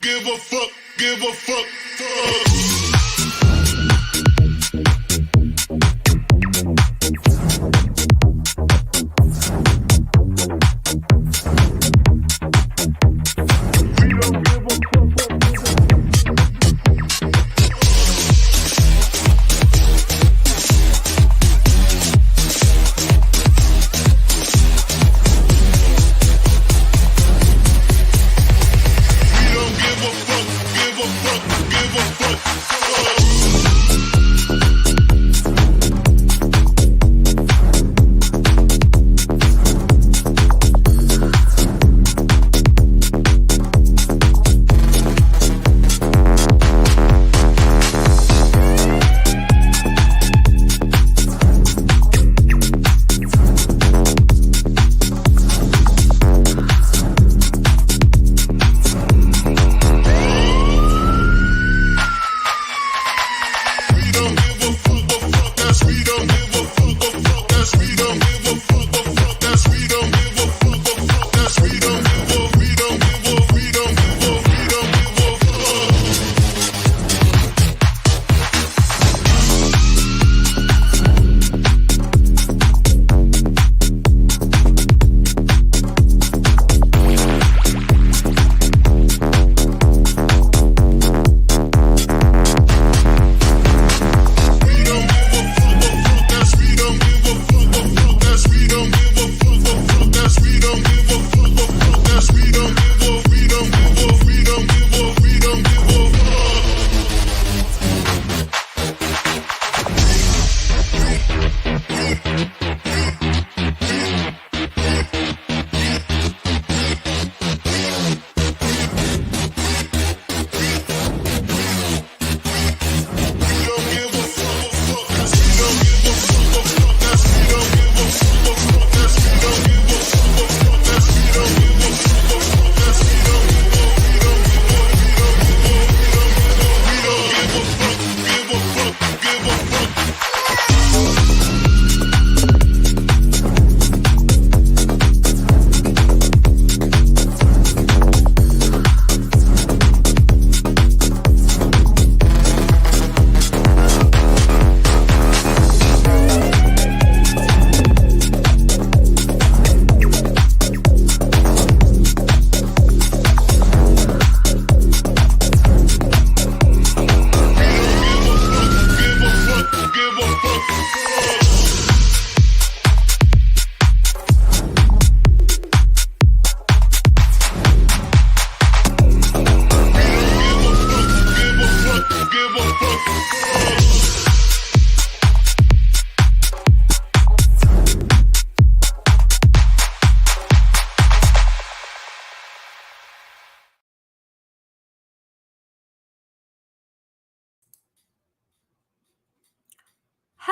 Give a fuck, give a fuck, fuck.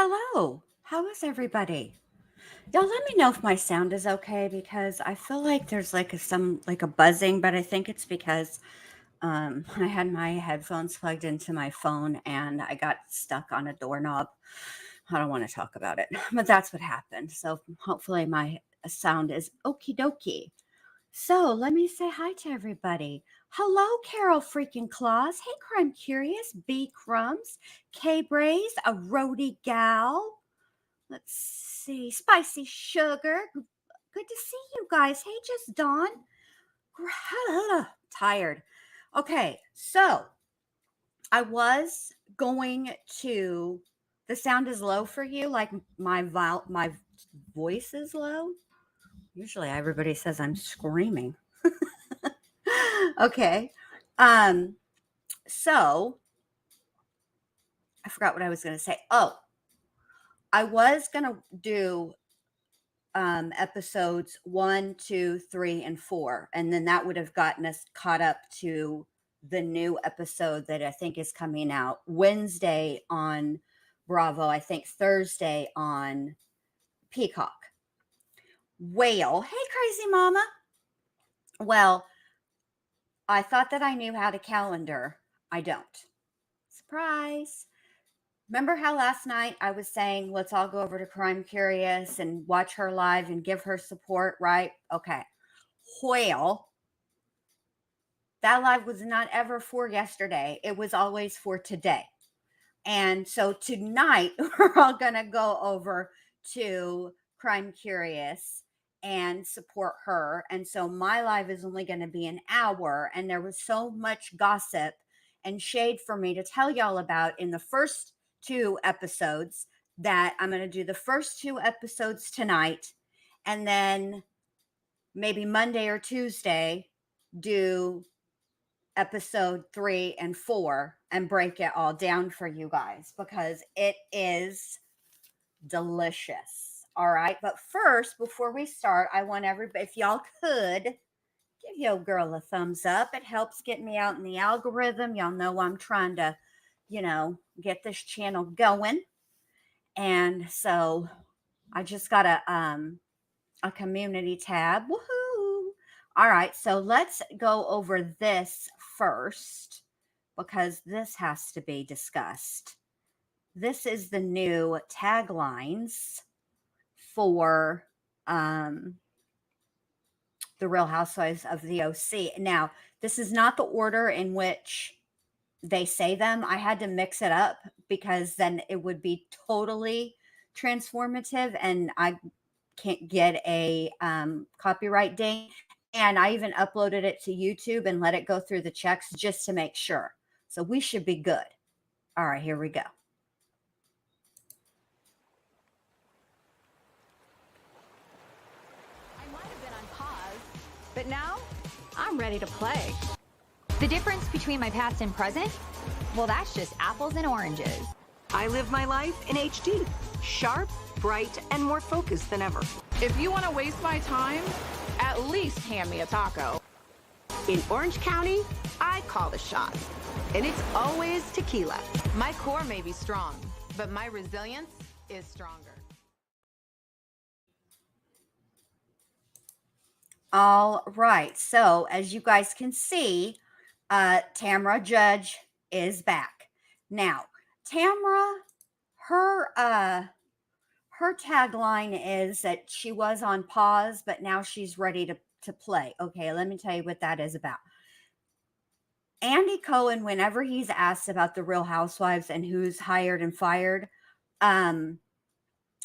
Hello. How is everybody? Y'all let me know if my sound is okay because I feel like there's like a buzzing, but I think it's because I had my headphones plugged into my phone and I got stuck on a doorknob. I don't want to talk about it, but that's what happened. So hopefully my sound is okie dokie. So let me say hi to everybody. Hello, Carol freaking Claus. Hey, Crime Curious, B Crumbs, K Braze, a roadie gal. Let's see, Spicy Sugar. Good to see you guys. Hey, just Dawn. Tired. Okay, so I was going to. The sound is low for you, like my voice is low. Usually, everybody says I'm screaming. Okay. Um, so I forgot what I was going to say. Oh, I was going to do episodes 1, 2, 3, and 4. And then that would have gotten us caught up to the new episode that I think is coming out Wednesday on Bravo, I think Thursday on Peacock. Whale. Hey, crazy mama. Well, I thought that I knew how to calendar. I don't. Surprise. Remember how last night I was saying, let's all go over to Crime Curious and watch her live and give her support, right? Okay. Whale That live was not ever for yesterday. It was always for today. And so tonight we're all going to go over to Crime Curious and support her. And so my live is only going to be an hour. And there was so much gossip and shade for me to tell y'all about in the first two episodes that I'm going to do the first two episodes tonight. And then maybe Monday or Tuesday, do episode 3 and 4 and break it all down for you guys because it is delicious. All right. But first, before we start, I want everybody, if y'all could give your girl a thumbs up, it helps get me out in the algorithm. Y'all know I'm trying to, get this channel going. And so I just got a community tab. Woohoo! All right, so let's go over this first because this has to be discussed. This is the new taglines for the Real Housewives of the OC. Now, this is not the order in which they say them. I had to mix it up because then it would be totally transformative and I can't get a copyright ding. And I even uploaded it to YouTube and let it go through the checks just to make sure. So we should be good. All right, here we go. I might have been on pause, but now I'm ready to play. The difference between my past and present? Well, that's just apples and oranges. I live my life in HD, sharp, bright, and more focused than ever. If you want to waste my time, at least hand me a taco. In Orange County, I call the shots, and it's always tequila. My core may be strong, but my resilience is stronger. All right. So as you guys can see, Tamra Judge is back. Now, Tamra, her tagline is that she was on pause, but now she's ready to play. Okay, let me tell you what that is about. Andy Cohen, whenever he's asked about the Real Housewives and who's hired and fired,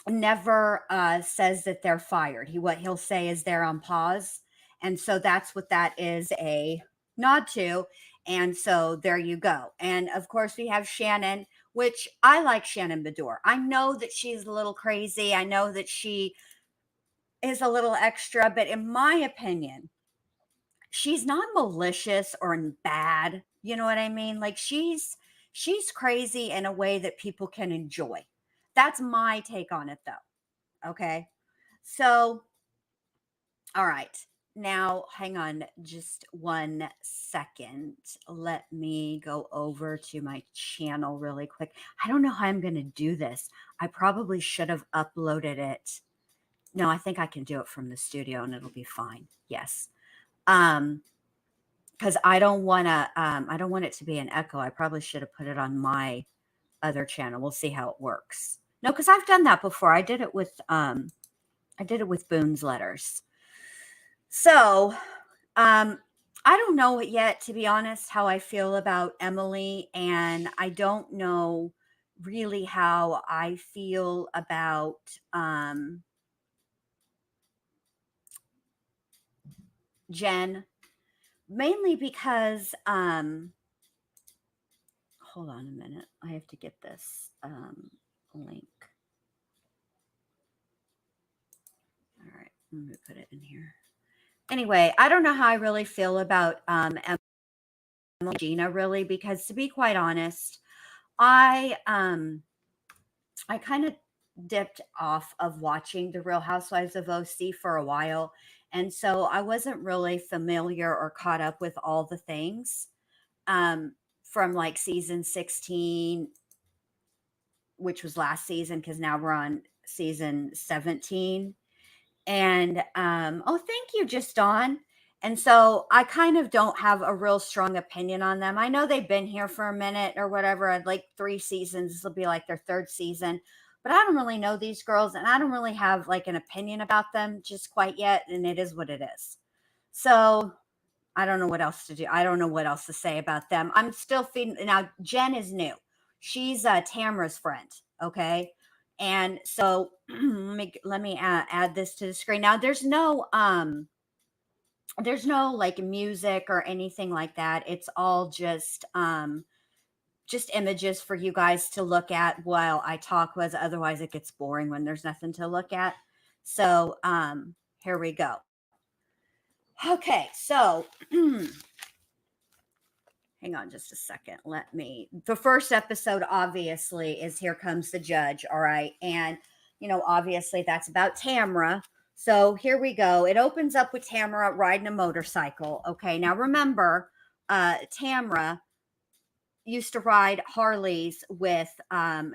never says that they're fired. What he'll say is they're on pause. And so that's what that is a nod to. And so there you go. And of course, we have Shannon, which I like Shannon Bedore. I know that she's a little crazy. I know that she is a little extra, but in my opinion, she's not malicious or bad. You know what I mean? Like she's crazy in a way that people can enjoy. That's my take on it though. Okay. So, all right. Now, hang on just 1 second. Let me go over to my channel really quick. I don't know how I'm going to do this. I probably should have uploaded it. No, I think I can do it from the studio and it'll be fine. Yes. Because I don't want it to be an echo. I probably should have put it on my other channel. We'll see how it works. No, because I've done that before. I did it with Boone's letters. So, I don't know yet, to be honest, how I feel about Emily, and I don't know really how I feel about Jen, mainly because hold on a minute. I have to get this link. All right, I'm going to put it in here. Anyway, I don't know how I really feel about Emily and Gina, really, because to be quite honest, I kind of dipped off of watching The Real Housewives of OC for a while. And so I wasn't really familiar or caught up with all the things from like season 16, which was last season, because now we're on season 17. And oh, thank you, Just Dawn. And so I kind of don't have a real strong opinion on them. I know they've been here for a minute or whatever. I'd like 3 seasons. This will be like their 3rd season. But I don't really know these girls and I don't really have like an opinion about them just quite yet. And it is what it is. So I don't know what else to do. I don't know what else to say about them. I'm still feeding. Now, Jen is new. She's Tamara's friend. Okay. And so let me add this to the screen. Now there's no like music or anything like that. It's all just images for you guys to look at while I talk, was otherwise it gets boring when there's nothing to look at. So here we go. Okay, so hang on just a second. The first episode obviously is Here Comes the Judge. All right. And, obviously that's about Tamara. So here we go. It opens up with Tamara riding a motorcycle. Okay. Now remember, Tamara used to ride Harleys with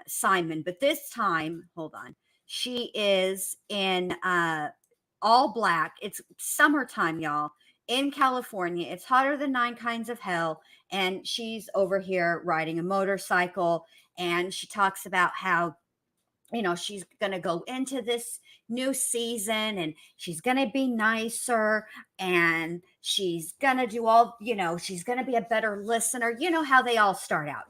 Simon, but this time, hold on, she is in all black. It's summertime, y'all, in California. It's hotter than 9 kinds of hell. And she's over here riding a motorcycle. And she talks about how, she's going to go into this new season and she's going to be nicer and she's going to do she's going to be a better listener. You know how they all start out.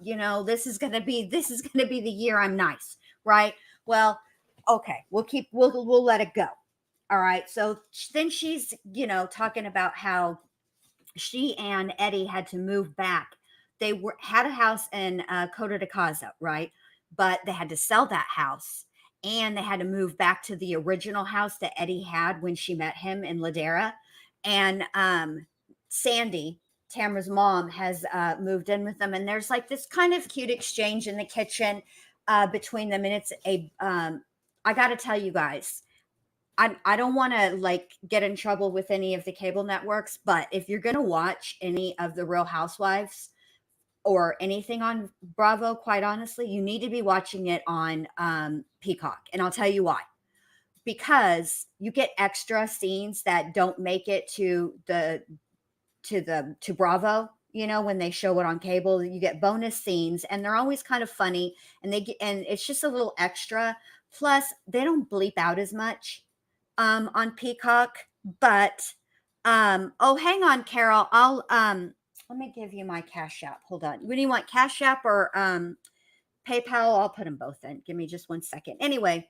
This is going to be the year I'm nice, right? Well, okay, we'll let it go. All right. So then she's, talking about how she and Eddie had to move back. They had a house in Coto de Caza, right? But they had to sell that house and they had to move back to the original house that Eddie had when she met him in Ladera. And Sandy, Tamara's mom, has moved in with them. And there's like this kind of cute exchange in the kitchen between them. And it's I got to tell you guys, I don't want to like get in trouble with any of the cable networks, but if you're going to watch any of the Real Housewives or anything on Bravo, quite honestly, you need to be watching it on Peacock. And I'll tell you why. Because you get extra scenes that don't make it to Bravo, when they show it on cable. You get bonus scenes and they're always kind of funny and it's just a little extra. Plus, they don't bleep out as much on Peacock. But oh, hang on, Carol. I'll let me give you my Cash App. Hold on. What do you want, Cash App or PayPal? I'll put them both in. Give me just 1 second. Anyway,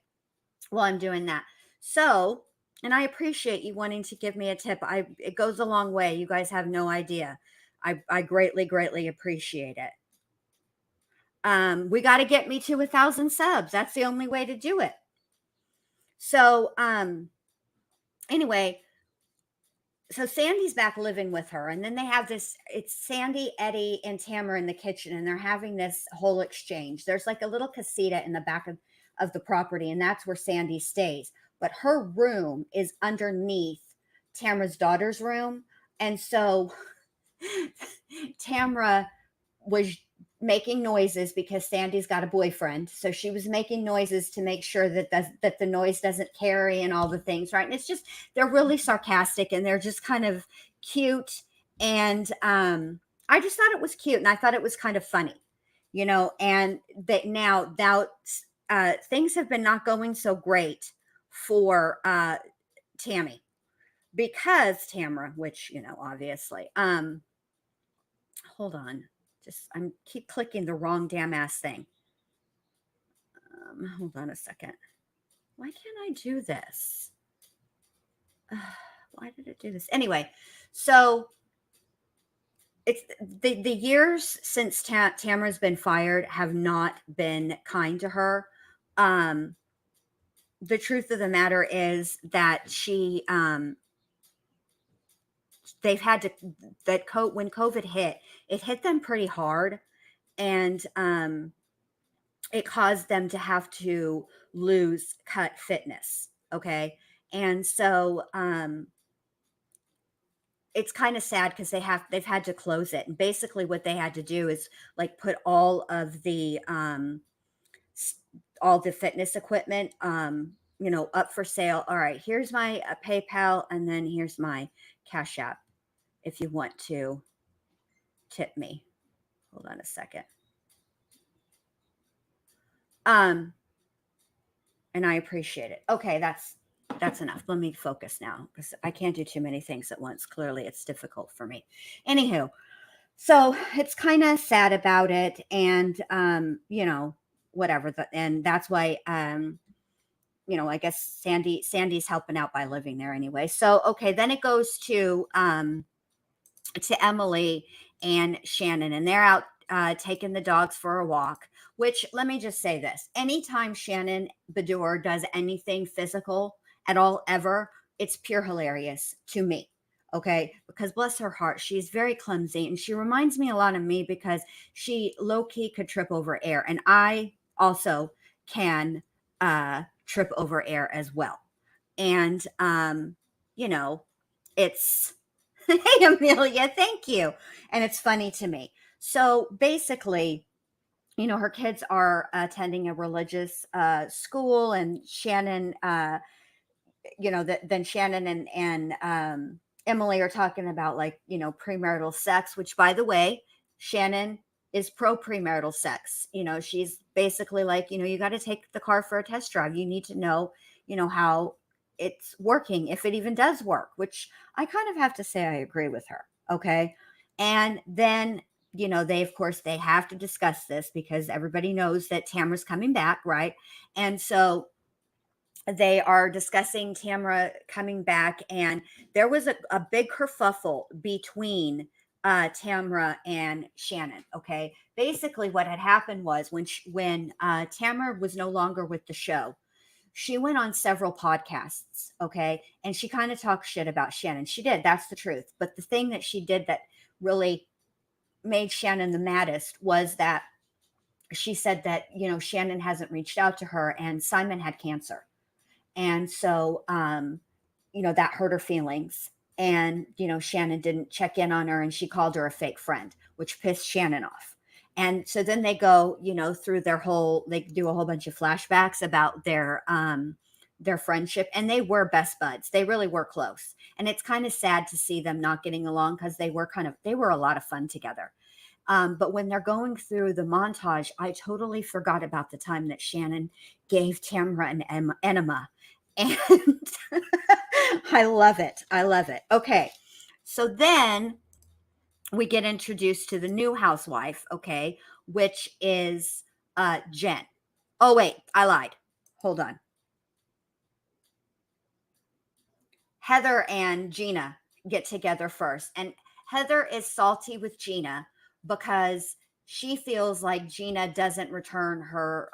while I'm doing that. So, and I appreciate you wanting to give me a tip. It goes a long way. You guys have no idea. I greatly, greatly appreciate it. We got to get me to 1,000 subs. That's the only way to do it. So, anyway, so Sandy's back living with her, and then they have it's Sandy, Eddie, and Tamara in the kitchen, and they're having this whole exchange. There's like a little casita in the back of the property, and that's where Sandy stays. But her room is underneath Tamara's daughter's room. And so Tamara was making noises because Sandy's got a boyfriend. So she was making noises to make sure that the noise doesn't carry and all the things, right? And it's just, they're really sarcastic and they're just kind of cute. And I just thought it was cute and I thought it was kind of funny, and that now things have been not going so great for Tammy because Tamara, which, obviously, hold on. I'm keep clicking the wrong damn ass thing. Hold on a second. Why can't I do this? Why did it do this? Anyway, so it's the years since Tamara's been fired have not been kind to her. The truth of the matter is that they've had to, when COVID hit, it hit them pretty hard. And it caused them to have to lose Cut Fitness. Okay. And so it's kind of sad because they've had to close it. And basically what they had to do is like put all the fitness equipment, up for sale. All right, here's my PayPal, and then here's my Cash App if you want to tip me. Hold on a second. And I appreciate it. Okay, that's That's enough. Let me focus now because I can't do too many things at once. Clearly, it's difficult for me. Anywho, so it's kind of sad about it, and whatever. And that's why I guess Sandy's helping out by living there anyway. So okay, then it goes to Emily and Shannon, and they're out taking the dogs for a walk. Which, let me just say this: anytime Shannon Bedour does anything physical at all, ever, it's pure hilarious to me. Okay, because bless her heart, she's very clumsy, and she reminds me a lot of me because she low key could trip over air, and I also can trip over air as well. And you know, it's hey, Amelia, thank you. And it's funny to me. So basically, her kids are attending a religious school, and Shannon, then Shannon and Emily are talking about, like, premarital sex, which, by the way, Shannon is pro premarital sex. She's basically like, you got to take the car for a test drive. You need to know, how it's working, if it even does work, which I kind of have to say I agree with her. Okay. And then, they, of course, they have to discuss this because everybody knows that Tamara's coming back. Right. And so they are discussing Tamara coming back, and there was a big kerfuffle between Tamara and Shannon. Okay, basically, what had happened was when Tamara was no longer with the show, she went on several podcasts. Okay, and she kind of talked shit about Shannon. She did. That's the truth. But the thing that she did that really made Shannon the maddest was that she said that Shannon hasn't reached out to her, and Simon had cancer. And so, that hurt her feelings. And, Shannon didn't check in on her, and she called her a fake friend, which pissed Shannon off. And so then they go, through they do a whole bunch of flashbacks about their friendship, and they were best buds. They really were close. And it's kind of sad to see them not getting along because they were a lot of fun together. But when they're going through the montage, I totally forgot about the time that Shannon gave Tamara an enema. And I love it. I love it. Okay. So then we get introduced to the new housewife, okay, which is Jen. Oh, wait, I lied. Hold on. Heather and Gina get together first. And Heather is salty with Gina because she feels like Gina doesn't return her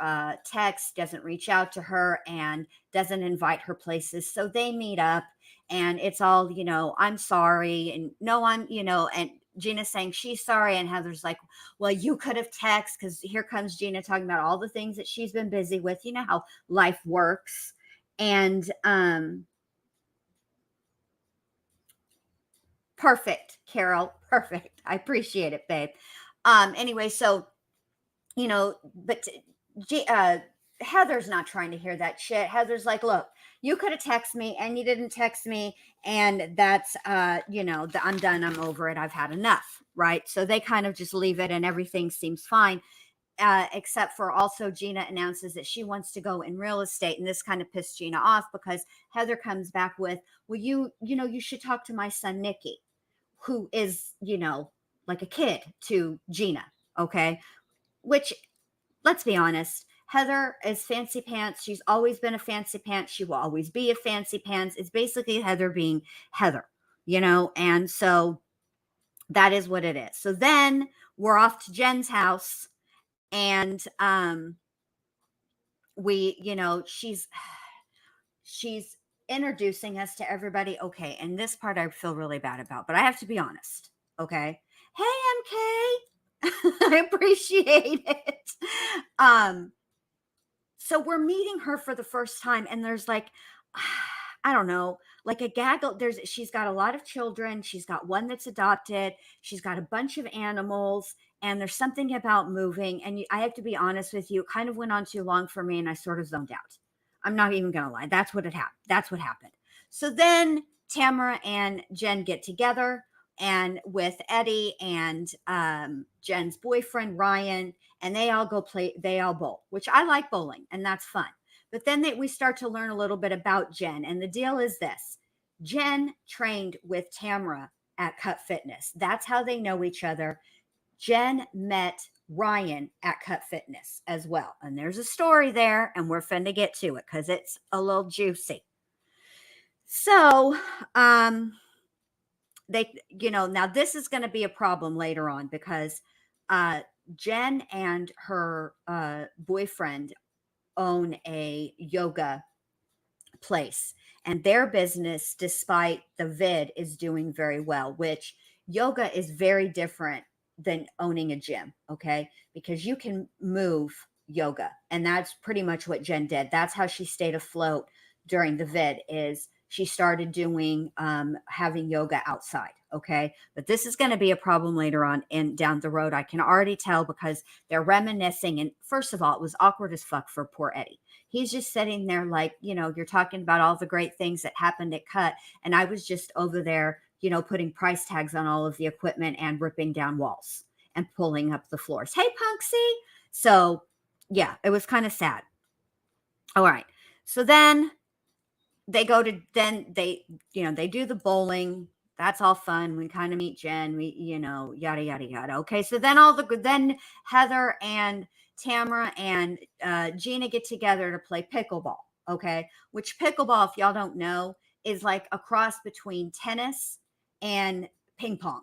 text, doesn't reach out to her, and doesn't invite her places. So they meet up, and it's all, I'm sorry. And no, and Gina's saying she's sorry. And Heather's like, well, you could have texted, because here comes Gina talking about all the things that she's been busy with. You know how life works. And, perfect, Carol. Perfect. I appreciate it, babe. Anyway, so, but Heather's not trying to hear that shit. Heather's like, look, you could have texted me and you didn't text me. And that's, I'm done. I'm over it. I've had enough. Right. So they kind of just leave it, and everything seems fine. Except for also Gina announces that she wants to go in real estate. And this kind of pissed Gina off because Heather comes back with, well, you should talk to my son, Nikki, who is, like a kid to Gina. Okay. Which, let's be honest, Heather is fancy pants. She's always been a fancy pants. She will always be a fancy pants. It's basically Heather being Heather, and so that is what it is. So then we're off to Jen's house, and she's introducing us to everybody. Okay, and this part I feel really bad about, but I have to be honest. Okay. Hey, MK. I appreciate it. So we're meeting her for the first time, and there's like, I don't know, like a gaggle. She's got a lot of children. She's got one that's adopted. She's got a bunch of animals, and there's something about moving. And I have to be honest with you, it kind of went on too long for me, and I sort of zoned out. I'm not even going to lie. That's what happened. So then Tamara and Jen get together, and with Eddie and Jen's boyfriend, Ryan, and they all bowl, which I like bowling, and that's fun. But then we start to learn a little bit about Jen. And the deal is this: Jen trained with Tamra at Cut Fitness. That's how they know each other. Jen met Ryan at Cut Fitness as well. And there's a story there, and we're finna get to it because it's a little juicy. So, now this is going to be a problem later on because Jen and her boyfriend own a yoga place, and their business, despite the vid, is doing very well, which yoga is very different than owning a gym. Okay. Because you can move yoga, and that's pretty much what Jen did. That's how she stayed afloat during the vid, is she started doing having yoga outside. Okay. But this is going to be a problem later on and down the road. I can already tell because they're reminiscing. And first of all, it was awkward as fuck for poor Eddie. He's just sitting there like, you're talking about all the great things that happened at Cut. And I was just over there, putting price tags on all of the equipment and ripping down walls and pulling up the floors. Hey, Punksy. So yeah, it was kind of sad. All right. So then they they do the bowling. That's all fun. We kind of meet Jen, yada, yada, yada. Okay. So then Heather and Tamara and Gina get together to play pickleball. Okay. Which pickleball, if y'all don't know, is like a cross between tennis and ping pong.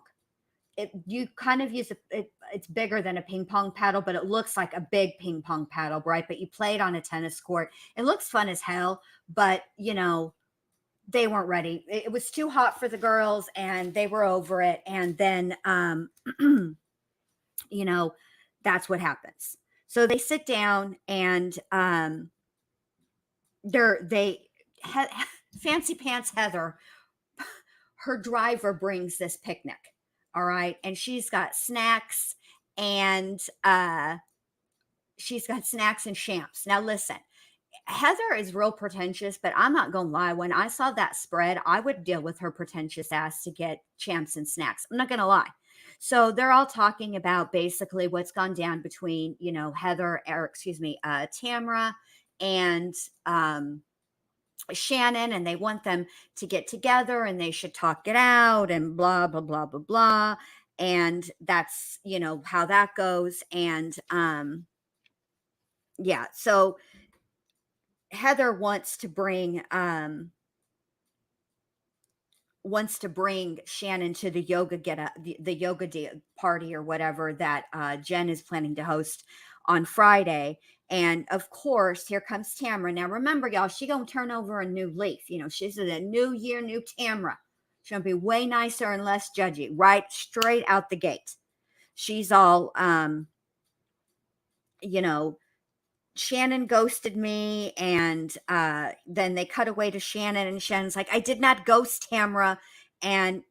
You kind of use it's bigger than a ping pong paddle, but it looks like a big ping pong paddle, right? But you play it on a tennis court. It looks fun as hell, but they weren't ready. It was too hot for the girls and they were over it. And then, that's what happens. So they sit down and Fancy Pants Heather, her driver brings this picnic. All right. And she's got snacks and champs. Now listen, Heather is real pretentious, but I'm not going to lie. When I saw that spread, I would deal with her pretentious ass to get champs and snacks. I'm not going to lie. So they're all talking about basically what's gone down between, Tamra and Shannon, and they want them to get together and they should talk it out and blah, blah, blah, blah, blah. And that's, how that goes. And so Heather wants to bring Shannon to the yoga party or whatever that Jen is planning to host on Friday. And of course, here comes Tamra. Now remember, y'all, she gonna turn over a new leaf. She's a new year, new Tamra. She's gonna be way nicer and less judgy, right straight out the gate. She's all Shannon ghosted me, and then they cut away to Shannon, and Shannon's like, I did not ghost Tamra. And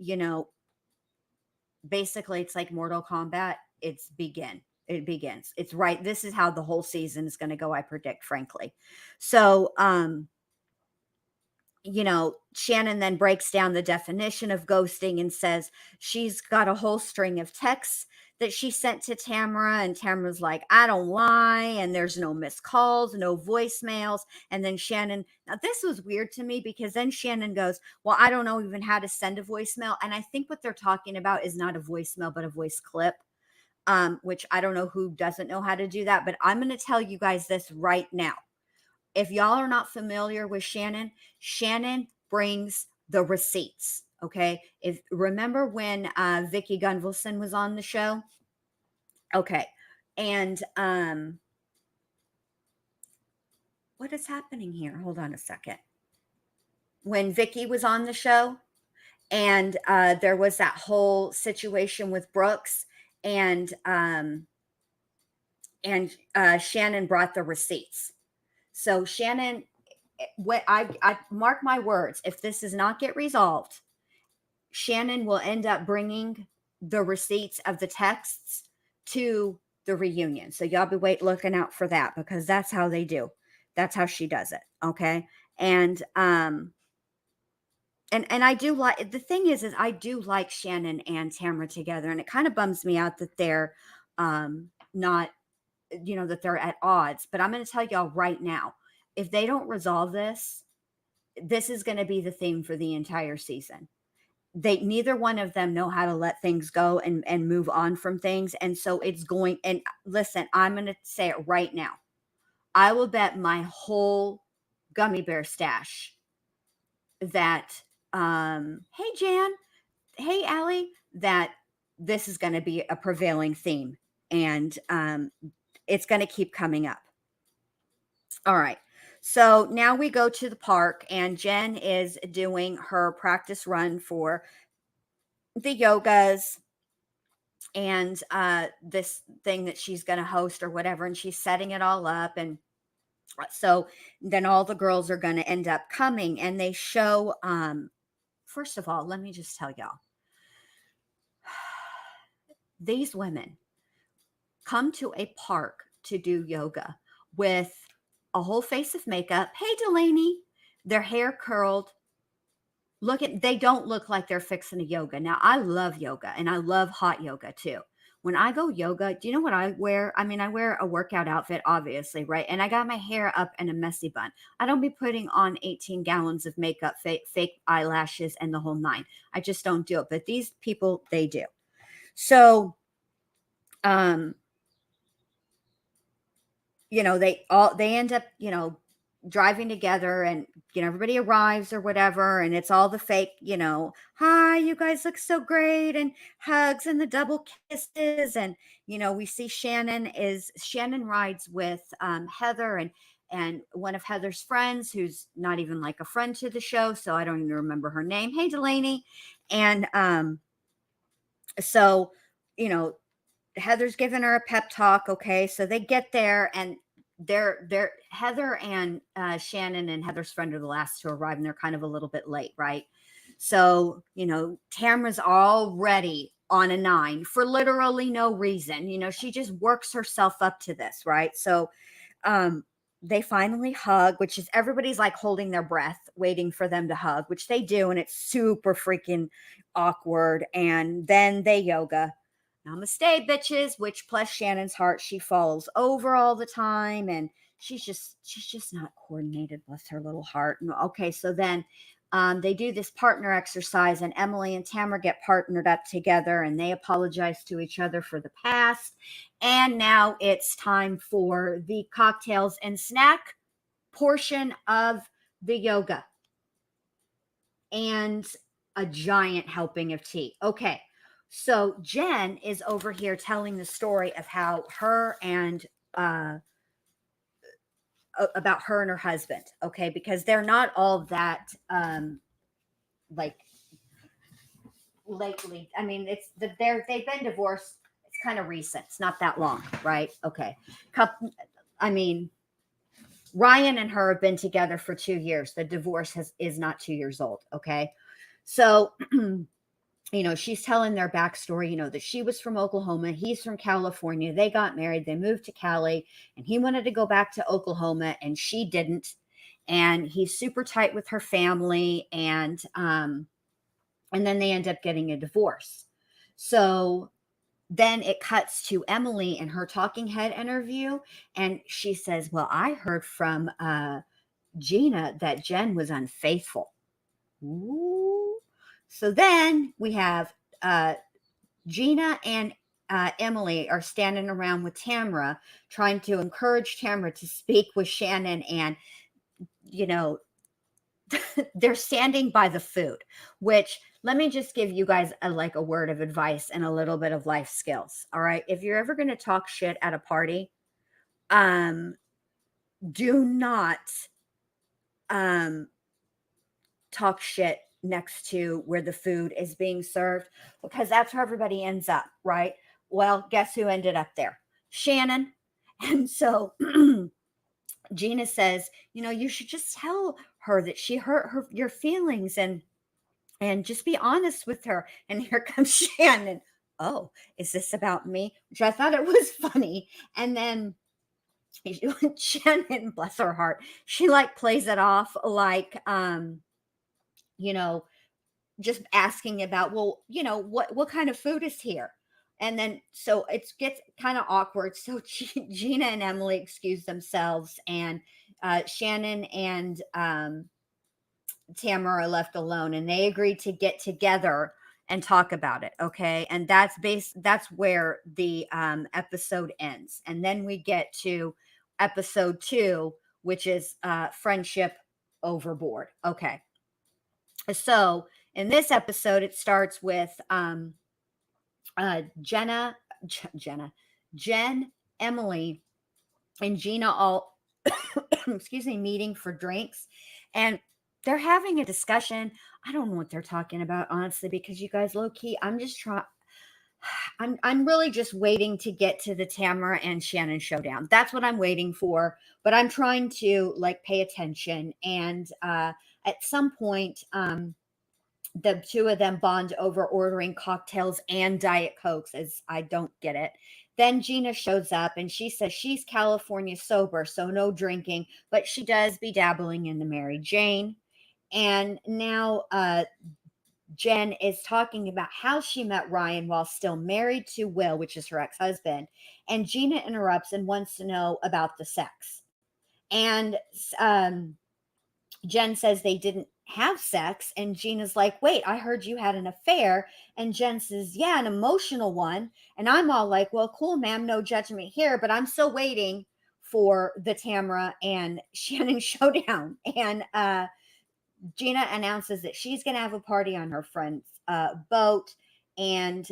basically it's like Mortal Kombat. It begins. It's right. This is how the whole season is going to go, I predict, frankly. So Shannon then breaks down the definition of ghosting and says she's got a whole string of texts that she sent to Tamara, and Tamara's like, I don't lie, and there's no missed calls, no voicemails. And then Shannon, now this was weird to me because then Shannon goes, well, I don't know even how to send a voicemail. And I think what they're talking about is not a voicemail, but a voice clip, which I don't know who doesn't know how to do that, but I'm going to tell you guys this right now. If y'all are not familiar with Shannon brings the receipts. Okay. Remember when Vicki Gunvalson was on the show? Okay. And what is happening here? Hold on a second. When Vicki was on the show and there was that whole situation with Brooks, and Shannon brought the receipts. So Shannon, what I mark my words, if this does not get resolved, Shannon will end up bringing the receipts of the texts to the reunion. So y'all be looking out for that, because that's how they do. That's how she does it. Okay. And I do like, the thing is I do like Shannon and Tamara together. And it kind of bums me out that they're not, that they're at odds. But I'm going to tell y'all right now, if they don't resolve this, this is going to be the theme for the entire season. They neither one of them know how to let things go and move on from things. And so it's going, and listen, I'm going to say it right now. I will bet my whole gummy bear stash that, hey, Jan, hey, Allie, that this is going to be a prevailing theme, and it's going to keep coming up. All right. So now we go to the park, and Jen is doing her practice run for the yogas and this thing that she's going to host or whatever. And she's setting it all up. And so then all the girls are going to end up coming, and they show, first of all, let me just tell y'all, these women come to a park to do yoga with a whole face of makeup. Hey, Delaney, their hair curled. They don't look like they're fixing a yoga. Now, I love yoga, and I love hot yoga too. When I go yoga, do you know what I wear? I mean, I wear a workout outfit, obviously, right? And I got my hair up in a messy bun. I don't be putting on 18 gallons of makeup, fake eyelashes, and the whole nine. I just don't do it. But these people, they do. So, they end up, driving together, and, everybody arrives or whatever. And it's all the fake, hi, you guys look so great, and hugs and the double kisses. And, we see Shannon rides with Heather and one of Heather's friends, who's not even like a friend to the show. So I don't even remember her name. Hey, Delaney. And, so, Heather's giving her a pep talk. Okay. So they get there, and they're Heather and Shannon and Heather's friend are the last to arrive, and they're kind of a little bit late. Right. So, Tamra's already on a 9 for literally no reason. She just works herself up to this. Right. So, they finally hug, which is everybody's like holding their breath, waiting for them to hug, which they do. And it's super freaking awkward. And then they yoga. Namaste, bitches, which plus Shannon's heart, she falls over all the time, and she's just not coordinated, bless her little heart. And okay, so then they do this partner exercise, and Emily and Tamara get partnered up together, and they apologize to each other for the past. And now it's time for the cocktails and snack portion of the yoga, and a giant helping of tea. Okay. So Jen is over here telling the story of how about her and her husband. Okay. Because they're not all that, like lately. I mean, they've been divorced. It's kind of recent. It's not that long. Right. Okay. Ryan and her have been together for 2 years. The divorce is not 2 years old. Okay. So, she's telling their backstory, that she was from Oklahoma. He's from California. They got married. They moved to Cali, and he wanted to go back to Oklahoma, and she didn't. And he's super tight with her family. And then they end up getting a divorce. So then it cuts to Emily in her talking head interview. And she says, well, I heard from Gina that Jen was unfaithful. Ooh. So then we have Gina and Emily are standing around with Tamra, trying to encourage Tamra to speak with Shannon. And, they're standing by the food, which let me just give you guys a word of advice and a little bit of life skills. All right. If you're ever going to talk shit at a party, do not talk shit next to where the food is being served, because that's where everybody ends up, right? Well, guess who ended up there? Shannon. And so Gina says, you should just tell her that she hurt your feelings, and just be honest with her. And here comes Shannon. Oh, is this about me? Which I thought it was funny. And then Shannon, bless her heart, she plays it off like, just asking about, well, what kind of food is here? And then, so it gets kind of awkward. So Gina and Emily excuse themselves, and Shannon and Tamara are left alone, and they agreed to get together and talk about it. Okay. And that's where the episode ends. And then we get to episode 2, which is friendship overboard. Okay. So in this episode, it starts with Jenna, Jen, Emily, and Gina all, excuse me, meeting for drinks. And they're having a discussion. I don't know what they're talking about, honestly, because you guys, low key, I'm just trying. I'm really just waiting to get to the Tamara and Shannon showdown. That's what I'm waiting for. But I'm trying to like pay attention. And at some point, the two of them bond over ordering cocktails and Diet Cokes, as I don't get it. Then Gina shows up and she says she's California sober, so no drinking, but she does be dabbling in the Mary Jane. And now Jen is talking about how she met Ryan while still married to Will, which is her ex-husband. And Gina interrupts and wants to know about the sex. And Jen says they didn't have sex. And Gina's like, wait, I heard you had an affair. And Jen says, yeah, an emotional one. And I'm all like, well, cool, ma'am, no judgment here. But I'm still waiting for the Tamara and Shannon showdown. And Gina announces that she's going to have a party on her friend's boat. And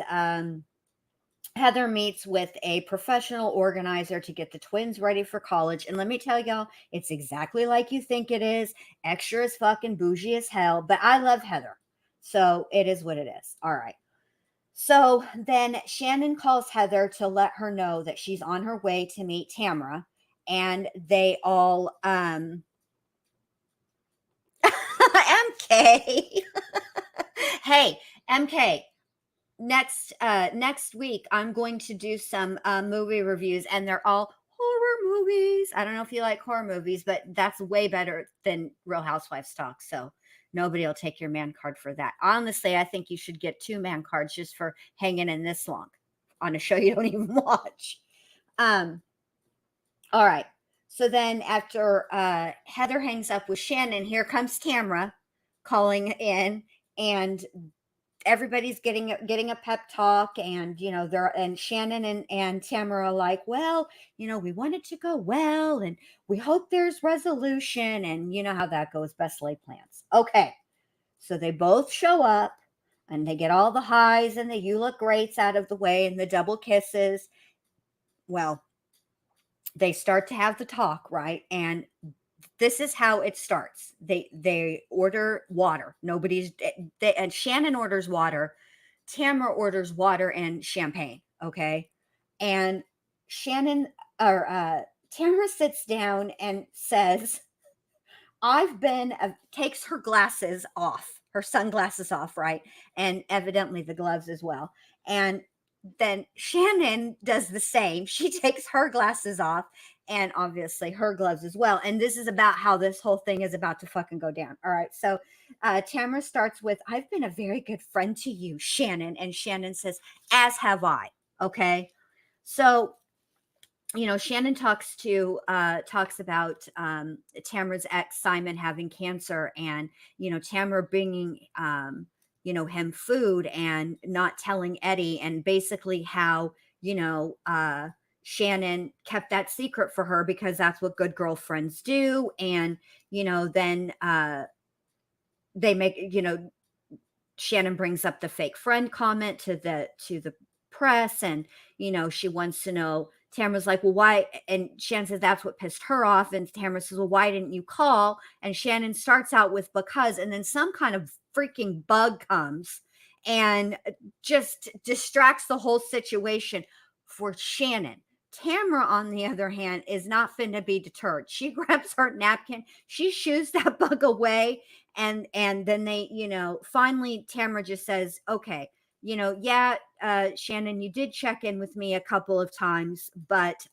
Heather meets with a professional organizer to get the twins ready for college. And let me tell y'all, it's exactly like you think it is. Extra as fucking bougie as hell. But I love Heather. So it is what it is. All right. So then Shannon calls Heather to let her know that she's on her way to meet Tamara. And they all, MK. Hey, MK. Next week I'm going to do some movie reviews, and they're all horror movies. I don't know if you like horror movies, but that's way better than Real Housewives talk. So nobody will take your man card for that. Honestly, I think you should get 2 man cards just for hanging in this long on a show you don't even watch. All right. So then after Heather hangs up with Shannon, here comes Tamara calling in, and everybody's getting a pep talk. And Shannon and Tamara are like, well, we want it to go well, and we hope there's resolution, and you know how that goes, best laid plans. Okay, so they both show up and they get all the highs and the you look greats out of the way and the double kisses. Well, they start to have the talk, right? And this is how it starts. They order water. And Shannon orders water. Tamara orders water and champagne. Okay. And Tamara sits down and says, takes her glasses off, her sunglasses off, right? And evidently the gloves as well. And then Shannon does the same. She takes her glasses off and obviously her gloves as well. And this is about how this whole thing is about to fucking go down. All right. So Tamara starts with, I've been a very good friend to you, Shannon. And Shannon says, as have I. Okay. So, Shannon talks about Tamara's ex, Simon, having cancer, and, Tamara bringing, him food and not telling Eddie, and basically how, Shannon kept that secret for her because that's what good girlfriends do. And, then they make, Shannon brings up the fake friend comment to the press, and, she wants to know. Tamara's like, well, why? And Shannon says that's what pissed her off. And Tamara says, well, why didn't you call? And Shannon starts out with because, and then some kind of freaking bug comes and just distracts the whole situation for Shannon. Tamara, on the other hand, is not finna be deterred. She grabs her napkin, she shoos that bug away, and then they, finally Tamara just says, okay, Shannon, you did check in with me a couple of times, but,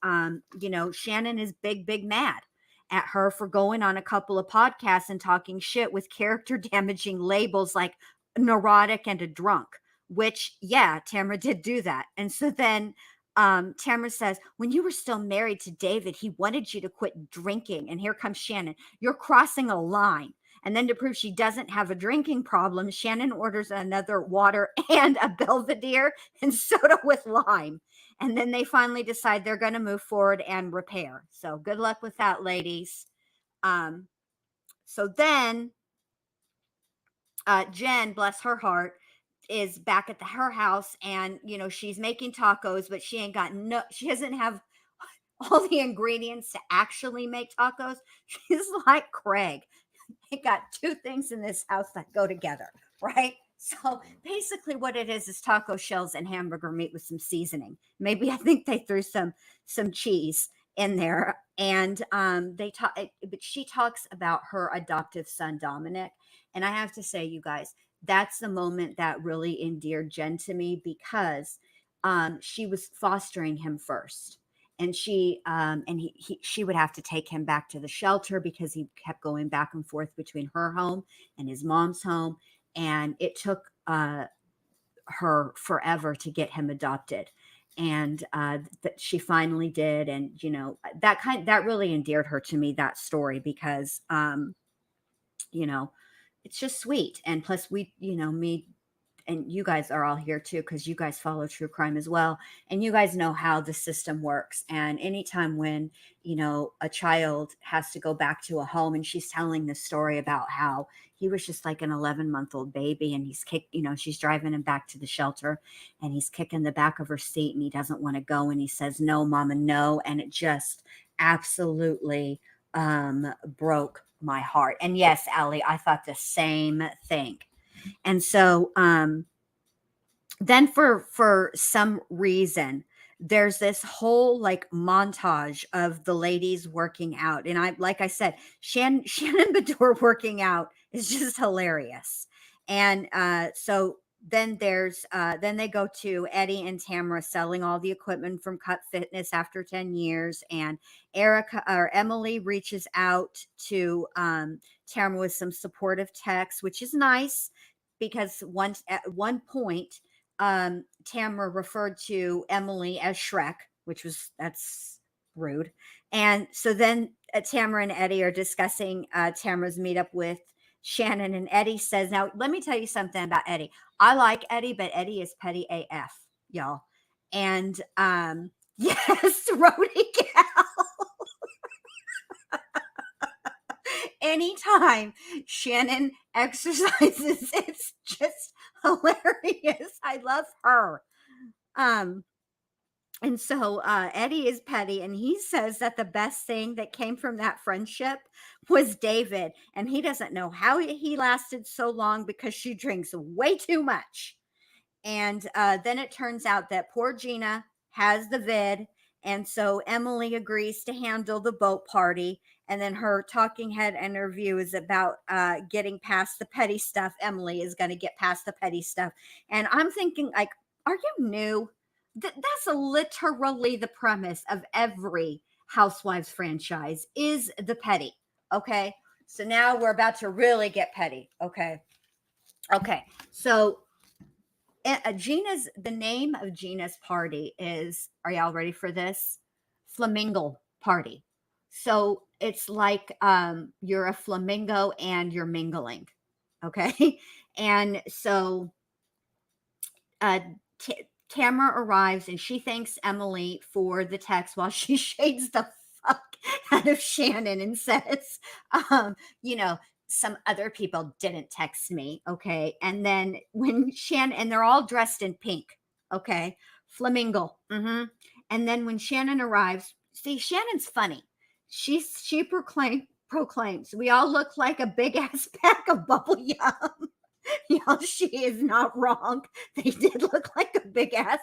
Shannon is big mad at her for going on a couple of podcasts and talking shit with character damaging labels like neurotic and a drunk, which, yeah, Tamara did do that. And so then Tamara says, when you were still married to David, he wanted you to quit drinking. And here comes Shannon. You're crossing a line. And then to prove she doesn't have a drinking problem, Shannon orders another water and a Belvedere and soda with lime. And then they finally decide they're going to move forward and repair. So good luck with that, ladies. So then Jen, bless her heart, is back at her house, and she's making tacos, but she doesn't have all the ingredients to actually make tacos. She's like Craig. They got two things in this house that go together, right? So basically what it is taco shells and hamburger meat with some seasoning. Maybe I think they threw some cheese in there. And they talk, but she talks about her adoptive son, Dominic. And I have to say, you guys, that's the moment that really endeared Jen to me, because she was fostering him first. And she would have to take him back to the shelter because he kept going back and forth between her home and his mom's home. And it took her forever to get him adopted. And that she finally did. And, that really endeared her to me, that story, because, it's just sweet. And plus me and you guys are all here too, because you guys follow true crime as well. And you guys know how the system works. And anytime when, a child has to go back to a home, and she's telling this story about how he was just like an 11-month-old baby, and he's she's driving him back to the shelter, and he's kicking the back of her seat, and he doesn't want to go. And he says, no, mama, no. And it just absolutely broke my heart. And yes, Allie, I thought the same thing. And so then for some reason, there's this whole like montage of the ladies working out. And like I said, Shannon Bedore working out is just hilarious. And so then then they go to Eddie and Tamara selling all the equipment from Cut Fitness after 10 years. And Emily reaches out to Tamara with some supportive text, which is nice, because at one point, Tamara referred to Emily as Shrek, that's rude. And so then Tamara and Eddie are discussing Tamara's meetup with Shannon, and Eddie says, now let me tell you something about Eddie. I like Eddie, but Eddie is petty AF, y'all. And yes, Rhodey Gal. Anytime Shannon exercises, it's just hilarious. I love her. And so Eddie is petty, and he says that the best thing that came from that friendship was David. And he doesn't know how he lasted so long, because she drinks way too much. And then it turns out that poor Gina has the vid. And so Emily agrees to handle the boat party. And then her talking head interview is about getting past the petty stuff. Emily is going to get past the petty stuff. And I'm thinking, like, are you new? That's literally the premise of every Housewives franchise, is the petty. Okay. So now we're about to really get petty. Okay. So the name of Gina's party is, are y'all ready for this? Flamingo party. So it's like you're a flamingo and you're mingling. Okay. And so Tamara arrives, and she thanks Emily for the text while she shades the fuck out of Shannon and says, some other people didn't text me. Okay. And then when Shannon, and they're all dressed in pink. Okay. Flamingo. Mm-hmm. And then when Shannon arrives, see, Shannon's funny. She proclaims, we all look like a big ass pack of bubble yum. Y'all, she is not wrong. They did look like a big ass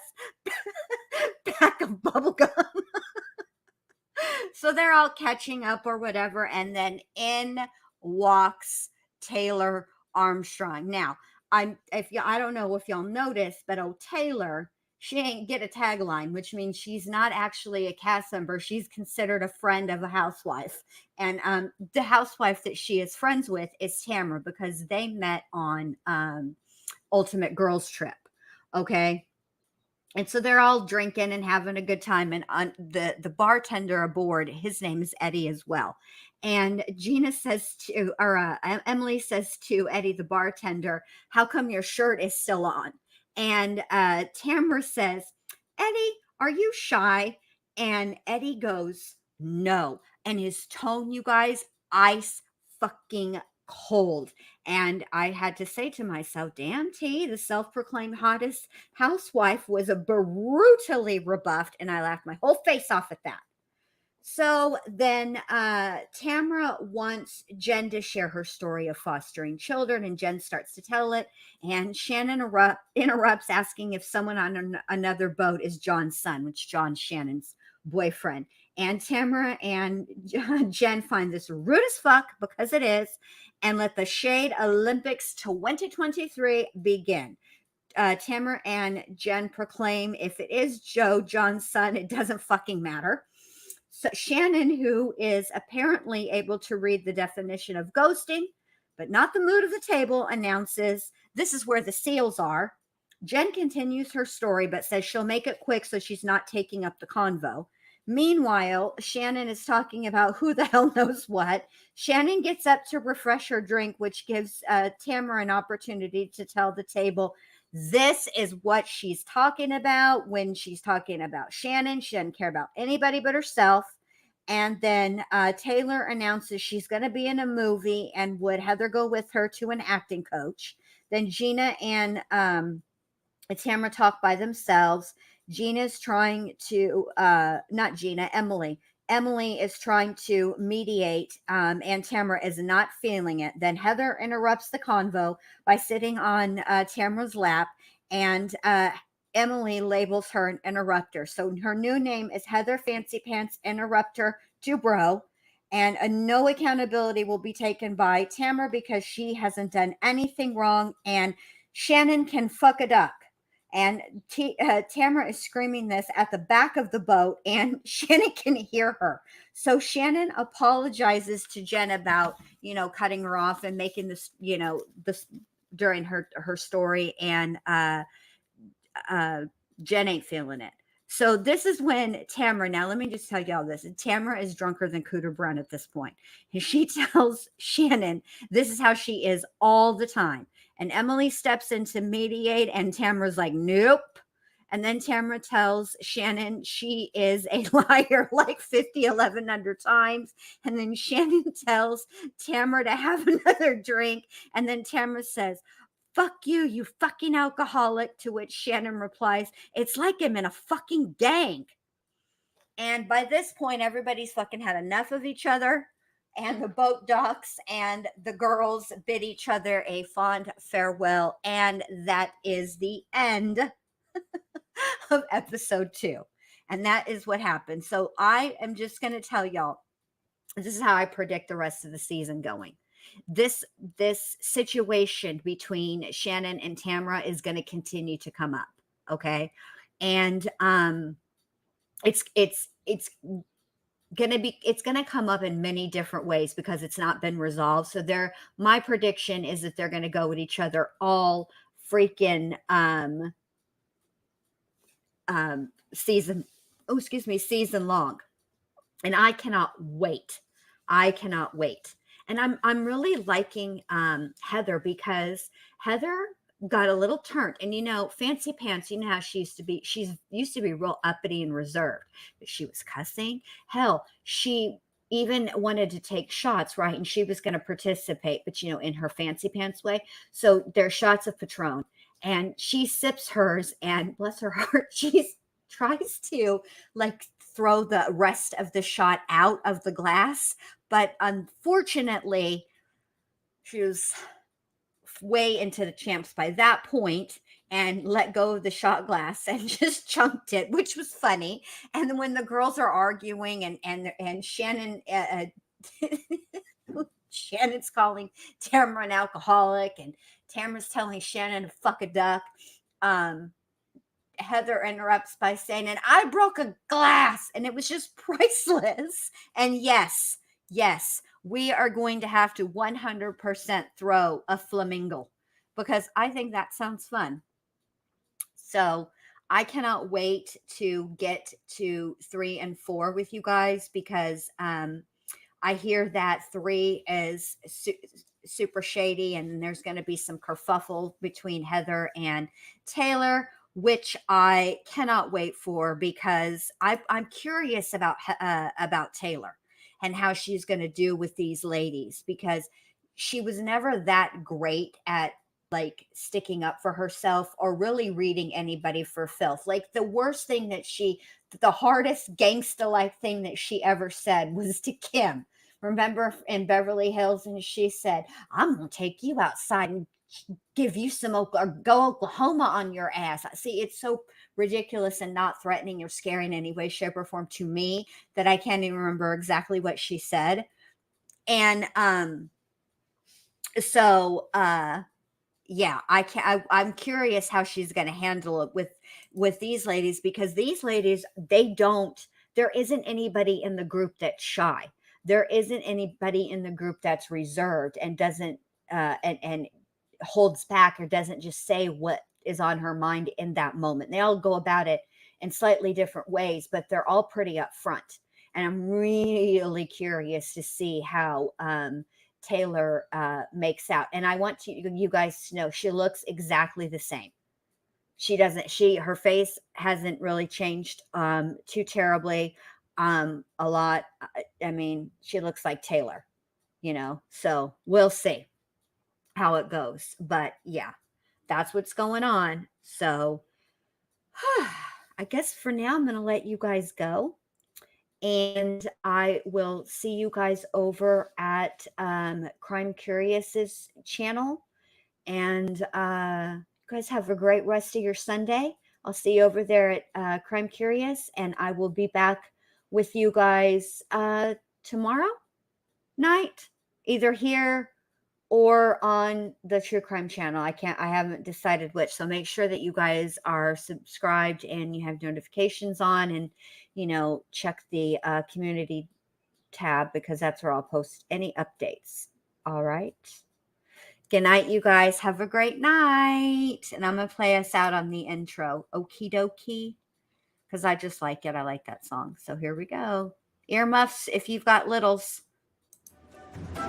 pack of bubble gum. So they're all catching up or whatever. And then in walks Taylor Armstrong. Now, I don't know if y'all noticed, but Taylor, she ain't get a tagline, which means she's not actually a cast member. She's considered a friend of a housewife. And the housewife that she is friends with is Tamara, because they met on Ultimate Girls Trip. Okay. And so they're all drinking and having a good time. And the bartender aboard, his name is Eddie as well. And Gina says to, or Emily says to Eddie, the bartender, "How come your shirt is still on?" And Tamara says, "Eddie, are you shy?" And Eddie goes, "No." And his tone, you guys, ice fucking cold. And I had to say to myself, damn T, the self-proclaimed hottest housewife was a brutally rebuffed, and I laughed my whole face off at that. So then Tamara wants Jen to share her story of fostering children, and Jen starts to tell it. And Shannon interrupts, asking if someone on another boat is John's son, which John's Shannon's boyfriend. And Tamara and Jen find this rude as fuck, because it is, and let the Shade Olympics 2023 begin. Tamara and Jen proclaim, if it is John's son, it doesn't fucking matter. So Shannon, who is apparently able to read the definition of ghosting, but not the mood of the table, announces, "This is where the seals are." Jen continues her story, but says she'll make it quick so she's not taking up the convo. Meanwhile, Shannon is talking about who the hell knows what. Shannon gets up to refresh her drink, which gives Tamara an opportunity to tell the table this is what she's talking about when she's talking about Shannon. She doesn't care about anybody but herself. And then Taylor announces she's going to be in a movie, and would Heather go with her to an acting coach. Then Gina and Tamara talk by themselves. Gina's trying to, not Gina, Emily. Emily is trying to mediate, and Tamara is not feeling it. Then Heather interrupts the convo by sitting on Tamara's lap, and Emily labels her an interrupter. So her new name is Heather Fancy Pants Interrupter Dubrow, and no accountability will be taken by Tamara because she hasn't done anything wrong, and Shannon can fuck a duck. And Tamara is screaming this at the back of the boat, and Shannon can hear her. So Shannon apologizes to Jen about, cutting her off and making this, this during her story, and Jen ain't feeling it. So this is when Tamara, now let me just tell y'all this. Tamara is drunker than Cooter Brown at this point. And she tells Shannon this is how she is all the time. And Emily steps in to mediate, and Tamara's like, nope. And then Tamara tells Shannon she is a liar like 1,100 times. And then Shannon tells Tamara to have another drink. And then Tamara says, "Fuck you, you fucking alcoholic," to which Shannon replies, "It's like I'm in a fucking gang." And by this point, everybody's fucking had enough of each other, and the boat docks, and the girls bid each other a fond farewell. And that is the end of episode 2. And that is what happened. So I am just going to tell y'all, this is how I predict the rest of the season going. This situation between Shannon and Tamara is going to continue to come up, okay? And it's going to come up in many different ways because it's not been resolved. So my prediction is that they're going to go at each other all freaking season long. And I cannot wait. And I'm really liking Heather, because Heather got a little turned. And Fancy Pants, how she used to be. She used to be real uppity and reserved, but she was cussing. Hell, she even wanted to take shots, right? And she was going to participate, but in her Fancy Pants way. So there's shots of Patron, and she sips hers, and bless her heart, she tries to throw the rest of the shot out of the glass. But unfortunately, she was way into the champs by that point, and let go of the shot glass and just chunked it, which was funny. And then when the girls are arguing, and Shannon, Shannon's calling Tamara an alcoholic, and Tamara's telling Shannon to fuck a duck. Heather interrupts by saying, "And I broke a glass," and it was just priceless. And yes, we are going to have to 100% throw a flamingo, because I think that sounds fun. So I cannot wait to get to 3 and 4 with you guys because I hear that 3 is super shady and there's going to be some kerfuffle between Heather and Taylor, which I cannot wait for because I'm curious about Taylor and how she's going to do with these ladies because she was never that great at like sticking up for herself or really reading anybody for filth. Like the hardest gangsta like thing that she ever said was to Kim. Remember in Beverly Hills, and she said, "I'm gonna take you outside and give you some or go Oklahoma on your ass." See, it's so ridiculous and not threatening or scary in any way, shape, or form to me that I can't even remember exactly what she said. And so yeah, I'm curious how she's going to handle it with these ladies because these ladies there isn't anybody in the group that's shy. There isn't anybody in the group that's reserved and doesn't and holds back or doesn't just say what is on her mind in that moment. They all go about it in slightly different ways, but they're all pretty upfront. And I'm really curious to see how Taylor makes out. And I want you guys to know she looks exactly the same. Her face hasn't really changed too terribly a lot. I mean, she looks like Taylor, so we'll see how it goes. But yeah, that's what's going on. So I guess for now, I'm going to let you guys go. And I will see you guys over at Crime Curious's channel. And you guys have a great rest of your Sunday. I'll see you over there at Crime Curious. And I will be back with you guys tomorrow night, either here or on the True Crime channel. I haven't decided which. So make sure that you guys are subscribed and you have notifications on and, check the community tab because that's where I'll post any updates. All right. Good night, you guys. Have a great night. And I'm going to play us out on the intro. Okie dokie. Because I just like it. I like that song. So here we go. Earmuffs if you've got littles. We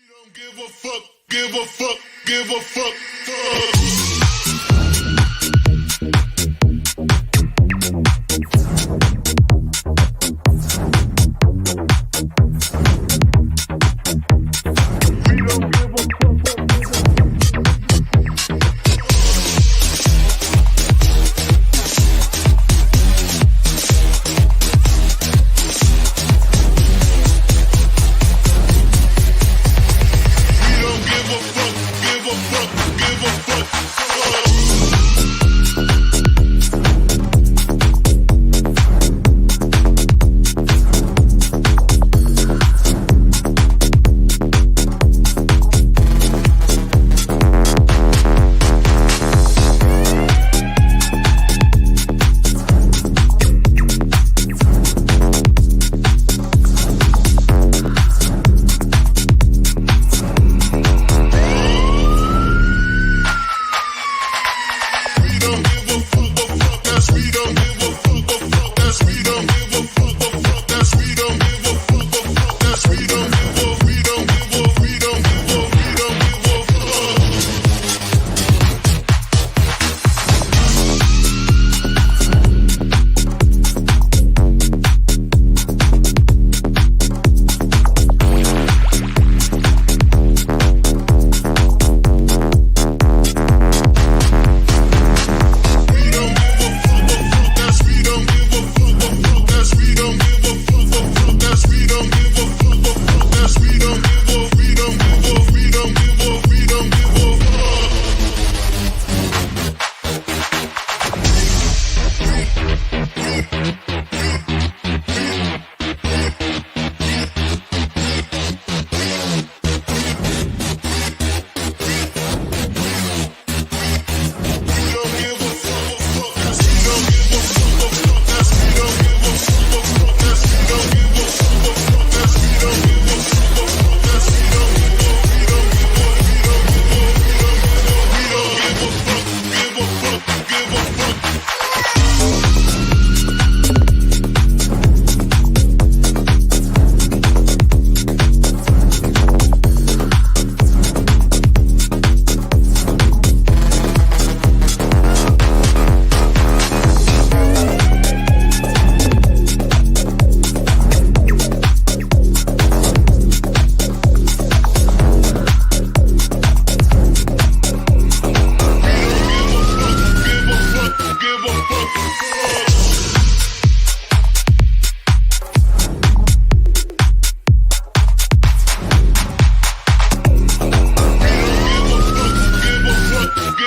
don't give a fuck, give a fuck, give a fuck.